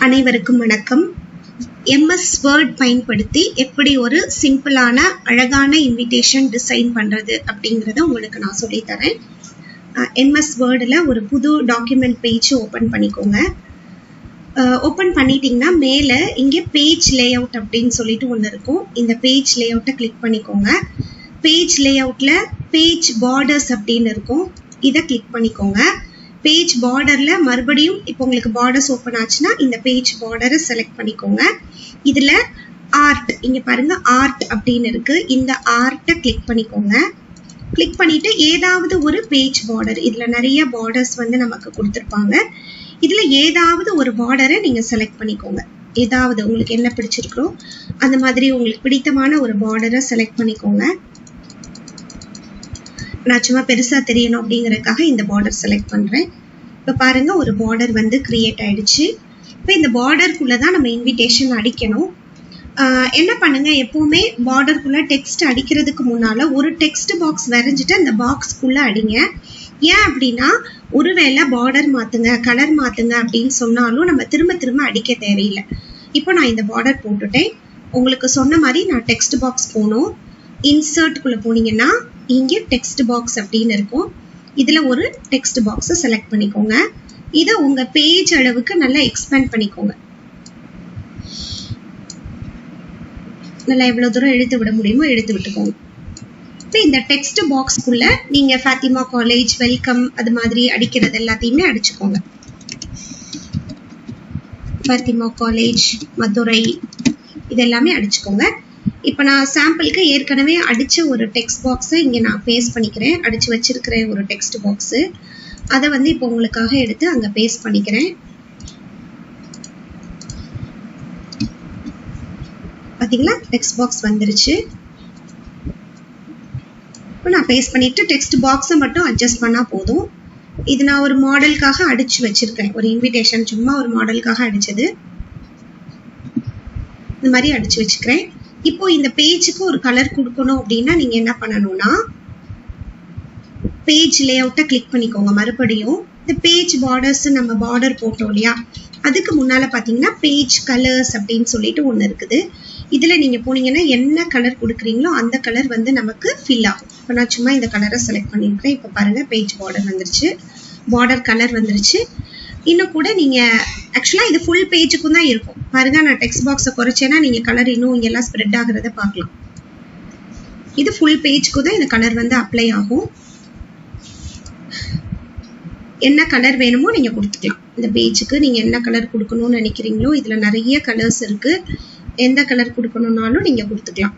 அனைவருக்கும் வணக்கம். MS Word பயன்படுத்தி எப்படி ஒரு சிம்பிளான அழகான இன்விடேஷன் டிசைன் பண்றது அப்படிங்கறத உங்களுக்கு நான் சொல்லி தரேன். MS Wordல ஒரு புது டாக்குமெண்ட் பேஜ் ஓபன் பண்ணிக்கோங்க. ஓபன் பண்ணிட்டீங்கன்னா மேல இங்க பேஜ் லேஅவுட் அப்படின்னு சொல்லிட்டு ஒன்று இருக்கும். இந்த பேஜ் லேஅவுட்டை கிளிக் பண்ணிக்கோங்க. பேஜ் லேஅவுட்ல பேஜ் பார்டர்ஸ் அப்படின்னு இருக்கும். இதை கிளிக் பண்ணிக்கோங்க. பேஜ் பார்டர்ல மறுபடியும் இப்போ உங்களுக்கு பார்டர்ஸ் ஓப்பன் ஆச்சுன்னா இந்த பேஜ் பார்டரை செலக்ட் பண்ணிக்கோங்க. இதுல ஆர்ட் இங்க பாருங்க, ஆர்ட் அப்படின்னு இருக்கு. இந்த ஆர்ட்டை கிளிக் பண்ணிக்கோங்க. கிளிக் பண்ணிட்டு ஏதாவது ஒரு பேஜ் பார்டர், இதுல நிறைய பார்டர்ஸ் வந்து நமக்கு கொடுத்துருப்பாங்க. இதுல ஏதாவது ஒரு பார்டரை நீங்க செலக்ட் பண்ணிக்கோங்க. ஏதாவது உங்களுக்கு என்ன பிடிச்சிருக்கோ அந்த மாதிரி உங்களுக்கு பிடித்தமான ஒரு பார்டரை செலக்ட் பண்ணிக்கோங்க. நான் சும்மா பெருசா தெரியணும் அப்படிங்கறதுக்காக இந்த பார்டர் செலக்ட் பண்றேன். இப்ப பாருங்க, ஒரு பார்டர் வந்து கிரியேட் ஆயிடுச்சு. இப்ப இந்த பார்டருக்குள்ளதான் நம்ம இன்விடேஷன் அடிக்கணும். என்ன பண்ணுங்க, எப்பவுமே பார்டருக்குள்ள டெக்ஸ்ட் அடிக்கிறதுக்கு முன்னால ஒரு டெக்ஸ்ட் பாக்ஸ் வரைஞ்சிட்டு அந்த பாக்ஸ்க்குள்ள அடிங்க. ஏன் அப்படின்னா, ஒருவேளை பார்டர் மாத்துங்க, கலர் மாத்துங்க அப்படின்னு சொன்னாலும் நம்ம திரும்ப திரும்ப அடிக்க தேவையில்லை. இப்போ நான் இந்த பார்டர் போட்டுட்டேன். உங்களுக்கு சொன்ன மாதிரி நான் டெக்ஸ்ட் பாக்ஸ் போகணும். இன்சர்ட்குள்ள போனீங்கன்னா இங்க டெக்ஸ்ட் பாக்ஸ் அப்படின்னு இருக்கும். இதுல ஒரு டெக்ஸ்ட் பாக்ஸை செலக்ட் பண்ணிக்கோங்க. இதை உங்க பேஜ் அளவுக்கு நல்லா எக்ஸ்பேண்ட் பண்ணிக்கோங்க. நல்லா எவ்வளவு தூரம் இழுத்து விட முடியுமோ இழுத்து விட்டுக்கோங்க. இப்போ இந்த டெக்ஸ்ட் பாக்ஸ்க்குள்ள நீங்க ஃபாத்திமா காலேஜ், வெல்கம் அது மாதிரி அடிக்கிறது எல்லாத்தையுமே அடிச்சுக்கோங்க. ஃபாத்திமா காலேஜ், மதுரை இதெல்லாமே அடிச்சுக்கோங்க. இப்போ நான் சாம்பிளுக்கு ஏற்கனவே அடிச்ச ஒரு டெக்ஸ்ட் பாக்ஸை இங்கே நான் பேஸ்ட் பண்ணிக்கிறேன். அடிச்சு வச்சிருக்கிறேன் ஒரு டெக்ஸ்ட் பாக்ஸு. அதை வந்து இப்போ உங்களுக்காக எடுத்து அங்கே பேஸ்ட் பண்ணிக்கிறேன். பார்த்தீங்களா, டெக்ஸ்ட் பாக்ஸ் வந்துருச்சு. இப்போ நான் பேஸ்ட் பண்ணிட்டு டெக்ஸ்ட் பாக்ஸை மட்டும் அட்ஜஸ்ட் பண்ணா போதும். இது நான் ஒரு மாடலுக்காக அடிச்சு வச்சிருக்கேன். ஒரு இன்விடேஷன் சும்மா ஒரு மாடலுக்காக அடிச்சது. இந்த மாதிரி அடிச்சு வச்சுக்கிறேன். இப்போ இந்த பேஜுக்கு ஒரு கலர் கொடுக்கணும் அப்படின்னா நீங்க என்ன பண்ணணும்னா, பேஜ் லேஅவுட்டை கிளிக் பண்ணிக்கோங்க. மறுபடியும் இந்த பேஜ் பார்டர்ஸ் நம்ம பார்டர் போட்டோம் இல்லையா, அதுக்கு முன்னால பாத்தீங்கன்னா பேஜ் கலர்ஸ் அப்படின்னு சொல்லிட்டு ஒண்ணு இருக்குது. இதுல நீங்க போனீங்கன்னா என்ன கலர் கொடுக்குறீங்களோ அந்த கலர் வந்து நமக்கு ஃபில் ஆகும். இப்போ நான் சும்மா இந்த கலரை செலக்ட் பண்ணிருக்கேன். இப்போ பாருங்க, பேஜ் பார்டர் வந்துருச்சு, பார்டர் கலர் வந்துருச்சு. இன்னும் கூட நீங்க ஆக்சுவலா இது ஃபுல் பேஜுக்கும் தான் இருக்கும். பாருங்க, நான் டெக்ஸ்ட் பாக்ஸை குறைச்சேன்னா நீங்க கலர் இன்னும் இங்க எல்லாம் ஸ்ப்ரெட் ஆகுறத பார்க்கலாம். இது ஃபுல் பேஜுக்கு தான் இந்த கலர் வந்து அப்ளை ஆகும். என்ன கலர் வேணுமோ நீங்க கொடுத்துக்கலாம். இந்த பேஜுக்கு நீங்க என்ன கலர் கொடுக்கணும்னு நினைக்கிறீங்களோ, இதுல நிறைய கலர்ஸ் இருக்கு. எந்த கலர் கொடுக்கணும்னாலும் நீங்க கொடுத்துக்கலாம்.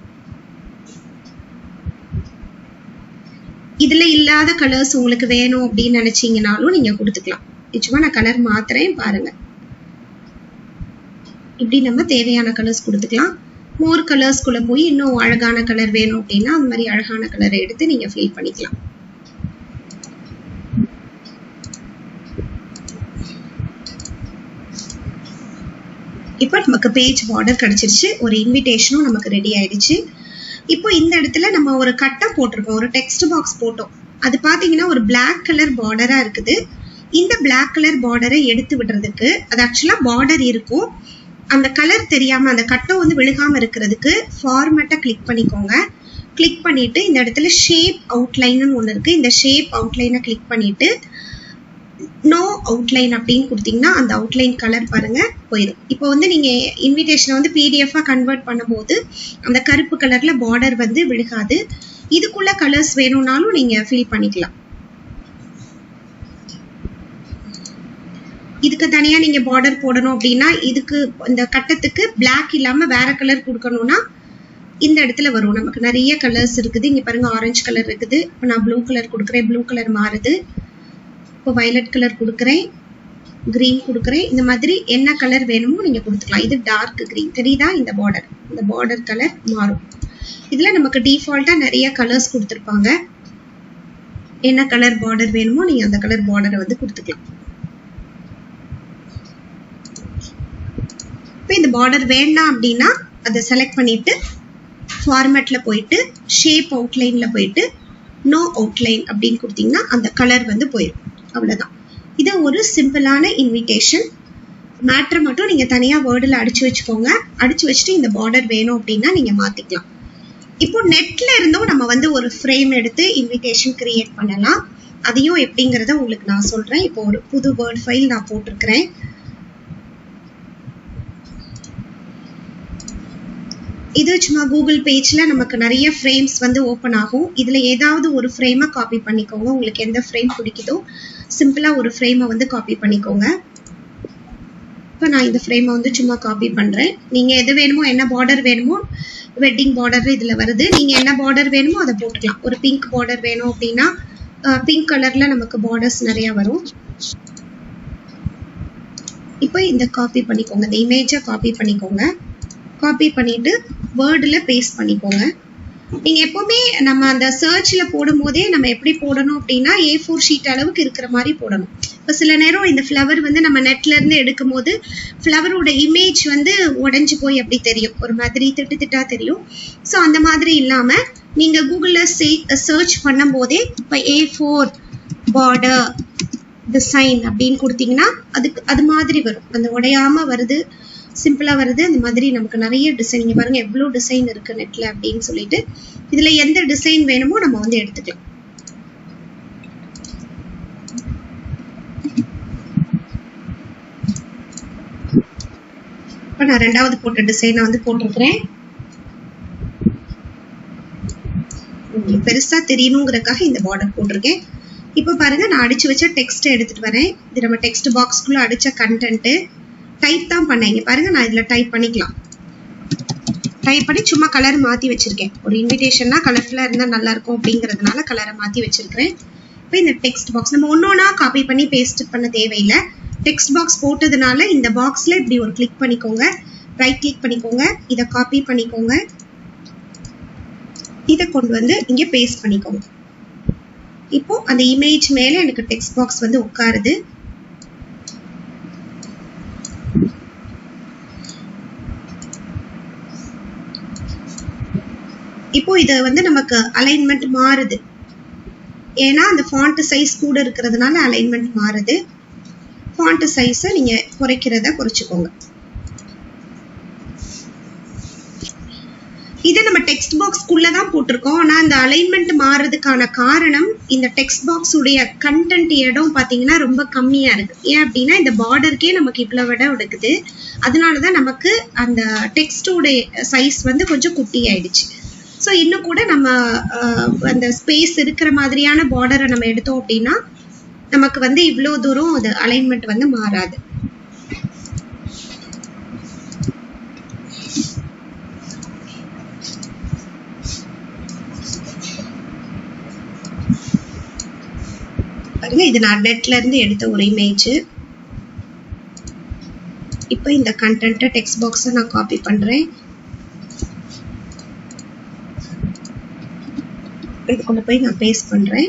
இதுல இல்லாத கலர்ஸ் உங்களுக்கு வேணும் அப்படின்னு நினைச்சீங்கனாலும் நீங்க கொடுத்துக்கலாம். நிச்சயமா நான் கலர் மாத்துறேன் பாருங்க. இப்படி நம்ம தேவையான கலர்ஸ் கொடுத்துக்கலாம். மோர் கலர்ஸ்குள்ள போய் இன்னும் அழகான கலர் வேணும் அப்படின்னா அந்த மாதிரி அழகான கலரை எடுத்து நீங்க ஃபில் பண்ணிக்கலாம். இப்போ நமக்கு பேஜ் பார்டர் கிடைச்சிருச்சு. ஒரு இன்விடேஷனும் நமக்கு ரெடி ஆயிடுச்சு. இப்போ இந்த இடத்துல நம்ம ஒரு கட்டம் போட்டிருக்கோம், ஒரு டெக்ஸ்ட் பாக்ஸ் போட்டோம். அது பாத்தீங்கன்னா ஒரு பிளாக் கலர் பார்டரா இருக்குது. இந்த பிளாக் கலர் பார்டரை எடுத்து விடுறதுக்கு, அது ஆக்சுவலா பார்டர் இருக்கும், அந்த கலர் தெரியாம அந்த கட்டம் வந்து விழுகாம இருக்கிறதுக்கு ஃபார்மேட்டை கிளிக் பண்ணிக்கோங்க. கிளிக் பண்ணிட்டு இந்த இடத்துல ஷேப் அவுட்லைன் ஒன்று இருக்கு. இந்த ஷேப் அவுட்லைனை கிளிக் பண்ணிட்டு நோ அவுட்லைன் அப்படின்னு கொடுத்தீங்கன்னா அந்த அவுட்லைன் கலர் பாருங்க போயிடும். இப்போ வந்து நீங்க இன்விடேஷனை வந்து PDF-ஆ கன்வெர்ட் பண்ணும்போது அந்த கருப்பு கலர்ல பார்டர் வந்து விழுகாது. இதுக்குள்ள கலர்ஸ் வேணும்னாலும் நீங்க ஃபில் பண்ணிக்கலாம். இதுக்கு தனியா நீங்க பார்டர் போடணும் அப்படின்னா, இதுக்கு இந்த கட்டத்துக்கு பிளாக் இல்லாம வேற கலர் கொடுக்கணும்னா இந்த இடத்துல வரும். நமக்கு நிறைய கலர்ஸ் இருக்குது. இங்க பாருங்க, ஆரஞ்சு கலர் இருக்குது. இப்போ நான் ப்ளூ கலர் கொடுக்குறேன், ப்ளூ கலர் மாறுது. இப்போ வயலட் கலர் கொடுக்குறேன், கிரீன் கொடுக்குறேன். இந்த மாதிரி என்ன கலர் வேணுமோ நீங்க கொடுத்துக்கலாம். இது டார்க் கிரீன் தெரியுதா, இந்த பார்டர் கலர் மாறும். இதுல நமக்கு டிஃபால்ட்டா நிறைய கலர்ஸ் கொடுத்துருப்பாங்க. என்ன கலர் பார்டர் வேணுமோ நீங்க அந்த கலர் பார்டரை வந்து கொடுத்துக்கலாம். இப்போ இந்த பார்டர் வேண்டாம் அப்படின்னா அதை செலக்ட் பண்ணிட்டு ஃபார்மேட்ல போயிட்டு ஷேப் அவுட்லைன்ல போயிட்டு நோ அவுட்லைன் அப்படின்னு கொடுத்தீங்கன்னா அந்த கலர் வந்து போயிடும். அவ்வளவுதான். இது ஒரு சிம்பிளான இன்விடேஷன். மேட்டரை மட்டும் நீங்க தனியா வேர்டில் அடிச்சு வச்சுக்கோங்க. அடிச்சு வச்சுட்டு இந்த பார்டர் வேணும் அப்படின்னா நீங்க மாத்திக்கலாம். இப்போ நெட்ல இருந்தும் நம்ம வந்து ஒரு ஃப்ரேம் எடுத்து இன்விடேஷன் கிரியேட் பண்ணலாம். அதையும் எப்படிங்கிறத உங்களுக்கு நான் சொல்றேன். இப்போ ஒரு புது வேர்ட் ஃபைல் நான் போட்டிருக்கிறேன். இது சும்மா கூகுள் பேஜ்ல நமக்கு நிறைய ஃப்ரேம்ஸ் வந்து ஓப்பன் ஆகும். இதுல ஏதாவது ஒரு ஃப்ரேமை காப்பி பண்ணிக்கோங்க. உங்களுக்கு எந்த ஃப்ரேம் பிடிக்குதோ சிம்பிளா ஒரு ஃப்ரேமை வந்து காப்பி பண்ணிக்கோங்க. இப்போ நான் இந்த ஃப்ரேமை வந்து சும்மா காப்பி பண்றேன். நீங்க எது வேணுமோ, என்ன பார்டர் வேணுமோ, வெட்டிங் பார்டர் இதுல வருது. நீங்க என்ன பார்டர் வேணுமோ அதை போட்டுக்கலாம். ஒரு பிங்க் பார்டர் வேணும் அப்படின்னா பிங்க் கலர்ல நமக்கு பார்டர்ஸ் நிறைய வரும். இப்போ இந்த காப்பி பண்ணிக்கோங்க. இந்த இமேஜை காப்பி பண்ணிக்கோங்க. காப்பி பண்ணிட்டு வேர்டில் பேஸ்ட் பண்ணிக்கோங்க. நீங்க எப்பவுமே நம்ம அந்த சர்ச்ல போடும் போதே நம்ம எப்படி போடணும் அப்படின்னா A4 ஷீட் அளவுக்கு இருக்கிற மாதிரி போடணும். இப்போ சில நேரம் இந்த ஃப்ளவர் வந்து நம்ம நெட்ல இருந்து எடுக்கும் போது ஃப்ளவரோட இமேஜ் வந்து உடைஞ்சு போய் அப்படி தெரியும், ஒரு மாதிரி திட்டு திட்டா தெரியும். ஸோ அந்த மாதிரி இல்லாம நீங்க கூகுள்ல சர்ச் பண்ணும் போதே இப்போ A4 பார்டர் டிசைன் அப்படின்னு கொடுத்தீங்கன்னா அது மாதிரி வரும். அந்த உடையாம வருது, சிம்பிளா வருது. அந்த மாதிரி நமக்கு நிறைய டிசைன், இங்க பாருங்க எவ்வளவு டிசைன் இருக்கு நெட்ல அப்படின்னு சொல்லிட்டு இதுல எந்த டிசைன் வேணுமோ நம்ம வந்து எடுத்துக்கலாம். இப்ப நான் ரெண்டாவது போட்ட டிசைனை வந்து போட்டிருக்கிறேன். பெருசா தெரியணுங்கிறதுக்காக இந்த பார்டர் போட்டிருக்கேன். இப்ப பாருங்க நான் அடிச்சு வச்ச டெக்ஸ்ட் எடுத்துட்டு வரேன். இது நம்ம டெக்ஸ்ட் பாக்ஸ்க்குள்ள அடிச்ச கண்டென்ட் டைப் தான் பண்ணேன். இங்க பாருங்க நான் இதுல டைப் பண்ணிக்கலாம். டைப் பண்ணி சும்மா கலர் மாத்தி வச்சிருக்கேன். ஒரு இன்விடேஷன்னா கலர்ஃபுல்லா இருந்தா நல்லா இருக்கும் அப்படிங்கிறதுனால கலரை மாத்தி வச்சிருக்கிறேன். இப்போ இந்த டெக்ஸ்ட் பாக்ஸ் நம்ம ஒன்னொன்னா காப்பி பண்ணி பேஸ்ட் பண்ண தேவையில்லை. டெக்ஸ்ட் பாக்ஸ் போட்டதுனால இந்த பாக்ஸ்ல இப்படி ஒரு கிளிக் பண்ணிக்கோங்க, ரைட் கிளிக் பண்ணிக்கோங்க, இதை காப்பி பண்ணிக்கோங்க, இதை கொண்டு வந்து இங்க பேஸ்ட் பண்ணிக்கோங்க. இப்போ அந்த இமேஜ் மேல எனக்கு டெக்ஸ்ட் பாக்ஸ் வந்து உட்காருது. இப்போ இது வந்து நமக்கு அலைன்மெண்ட் மாறுது. ஏன்னா அந்த ஃபாண்ட் சைஸ் கூட இருக்கிறதுனால அலைன்மெண்ட் மாறுது. ஃபாண்ட் சைஸை நீங்க குறைக்கிறத குறைச்சுக்கோங்க. இதை நம்ம டெக்ஸ்ட் பாக்ஸ்க்குள்ள தான் போட்டிருக்கோம். ஆனா அந்த அலைன்மெண்ட் மாறுறதுக்கான காரணம் இந்த டெக்ஸ்ட் பாக்ஸ் உடைய கண்டென்ட் இடம் பாத்தீங்கன்னா ரொம்ப கம்மியா இருக்கு. ஏன் அப்படின்னா இந்த பார்டருக்கே நமக்கு இவ்வளவு இடம் எடுக்குது. அதனாலதான் நமக்கு அந்த டெக்ஸ்டோடைய சைஸ் வந்து கொஞ்சம் குட்டி ஆயிடுச்சு. ஸோ இன்னும் கூட நம்ம அந்த ஸ்பேஸ் இருக்கிற மாதிரியான பார்டரை நம்ம எடுத்தோம் அப்படின்னா நமக்கு வந்து இவ்வளோ தூரம் அது அலைன்மெண்ட் வந்து மாறாது. பாருங்க இது நான் நெட்ல இருந்து எடுத்த ஒரு இமேஜ். இப்போ இந்த கண்டென்ட்டை டெக்ஸ்ட் பாக்ஸை நான் காப்பி பண்றேன். இது கொண்டு போய் நான் பேஸ்ட் பண்றேன்.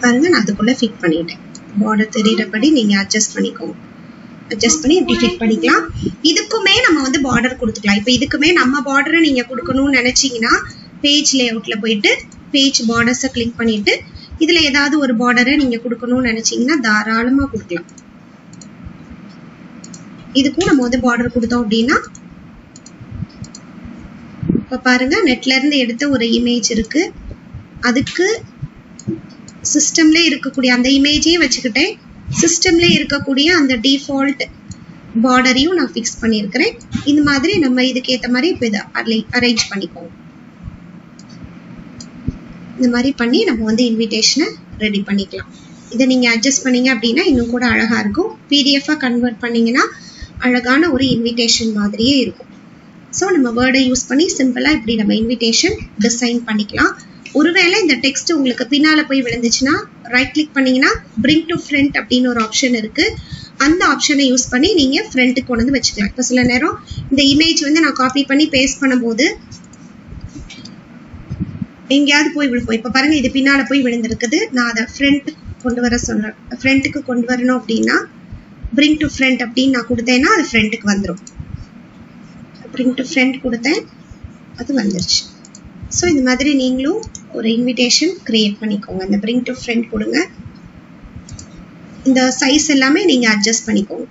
பாருங்க நான் அதுக்குள்ள ஃபிட் பண்ணிட்டேன். பார்டர் தெரியுறபடி நீங்க அட்ஜஸ்ட் பண்ணிக்கோங்க. அட்ஜஸ்ட் பண்ணி இப்படி ஃபிட் பண்ணிக்கலாம். இதுக்குமே நம்ம வந்து பார்டர் கொடுத்துக்கலாம். இப்போ இதுக்குமே நம்ம பார்டரை நீங்க கொடுக்கணும்னு நினைச்சீங்கன்னா பேஜ் லேஅவுட்ல போயிட்டு பேஜ் பார்டர்ஸை கிளிக் பண்ணிட்டு இதுல ஏதாவது ஒரு பார்டரை நீங்க கொடுக்கணும்னு நினைச்சீங்கன்னா தாராளமா கொடுக்கலாம். இதுக்கும் நம்ம வந்து பார்டர் கொடுத்தோம் அப்படின்னா இப்ப பாருங்க நெட்ல இருந்து எடுத்த ஒரு இமேஜ் இருக்கு. அதுக்கு சிஸ்டம்ல இருக்கக்கூடிய அந்த இமேஜையும் வச்சுக்கிட்டேன். சிஸ்டம்ல இருக்கக்கூடிய அந்த டிஃபால்ட் பார்டரையும் நான் ஃபிக்ஸ் பண்ணியிருக்கிறேன். இந்த மாதிரி நம்ம இதுக்கு ஏற்ற மாதிரி இப்போ இதை அரேஞ்ச் பண்ணிக்கோங்க. இந்த மாதிரி பண்ணி நம்ம வந்து இன்விடேஷனை ரெடி பண்ணிக்கலாம். இதை நீங்க அட்ஜஸ்ட் பண்ணீங்க அப்படின்னா இன்னும் கூட அழகா இருக்கும். பிடிஎஃப் கன்வெர்ட் பண்ணீங்கன்னா அழகான ஒரு இன்விடேஷன் மாதிரியே இருக்கும். ஸோ நம்ம வேர்டை யூஸ் பண்ணி சிம்பிளா இப்படி நம்ம இன்விடேஷன் டிசைன் பண்ணிக்கலாம். ஒருவேளை இந்த டெக்ஸ்ட் உங்களுக்கு பின்னால போய் விழுந்துச்சுன்னா ரைட் கிளிக் பண்ணீங்கன்னா பிரிங் டு ஃப்ரண்ட் அப்படின்னு ஒரு ஆப்ஷன் இருக்கு. அந்த ஆப்ஷனை யூஸ் பண்ணி நீங்க ஃப்ரண்ட்டுக்கு கொண்டு வந்து வச்சுக்கலாம். இப்போ சில நேரம் இந்த இமேஜ் வந்து நான் காப்பி பண்ணி பேஸ்ட் பண்ணும்போது எங்கேயாவது போய் விழுப்போம். இப்போ பாருங்க இது பின்னால போய் விழுந்திருக்குது. நான் அதை ஃப்ரண்ட் கொண்டு வர சொல்றேன். ஃப்ரண்ட்டுக்கு கொண்டு வரணும் அப்படின்னா பிரிங் டு ஃப்ரண்ட் அப்படின்னு நான் கொடுத்தேன்னா அது ஃப்ரண்ட்டுக்கு வந்துடும். bring to friend கொடுத்தேன், அது வந்துருச்சு. ஸோ இந்த மாதிரி நீங்களும் ஒரு இன்விடேஷன் கிரியேட் பண்ணிக்கோங்க. இந்த bring to friend கொடுங்க. இந்த சைஸ் எல்லாமே நீங்கள் அட்ஜஸ்ட் பண்ணிக்கோங்க.